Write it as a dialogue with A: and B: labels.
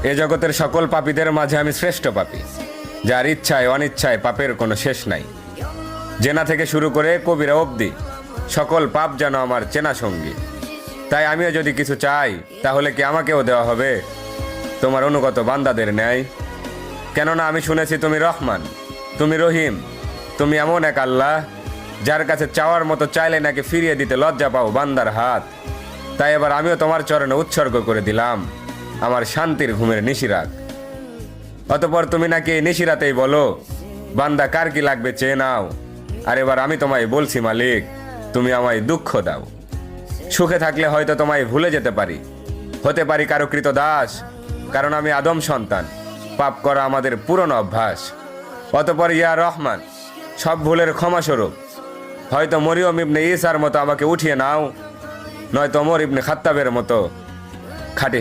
A: এ জগতের সকল পাপীদের মাঝে আমি শ্রেষ্ঠ পাপী, যার ইচ্ছায় অনিচ্ছায় পাপের কোনো শেষ নাই। জেনা থেকে শুরু করে কবিরা অবধি সকল পাপ যেন আমার চেনা সঙ্গী। তাই আমিও যদি কিছু চাই, তাহলে কি আমাকেও দেওয়া হবে তোমার অনুগত বান্দাদের ন্যায়? কেননা আমি শুনেছি তুমি রহমান, তুমি রহিম, তুমি এমন এক আল্লাহ যার কাছে চাওয়ার মতো চাইলে নাকি ফিরিয়ে দিতে লজ্জা পাও বান্দার হাত। তাই এবার আমিও তোমার চরণে উৎসর্গ করে দিলাম আমার শান্তির ঘুমের নিশিরাত। অতঃপর তুমি নাকি এই নিশিরাতেই বলো, বান্দা কার কি লাগবে চেয়ে নাও। আর এবার আমি তোমায় বলছি মালিক, তুমি আমায় দুঃখ দাও। সুখে থাকলে হয়তো তোমায় ভুলে যেতে পারি, হতে পারি কারো কৃত দাস, কারণ আমি আদম সন্তান, পাপ করা আমাদের পুরনো অভ্যাস। অতঃপর ইয়া রহমান, সব ভুলের ক্ষমাস্বরূপ হয়তো মরিয়ম ইবনে ঈসার মতো আমাকে উঠিয়ে নাও, নয়তো ওমর ইবনে খাত্তাবের মতো খাটে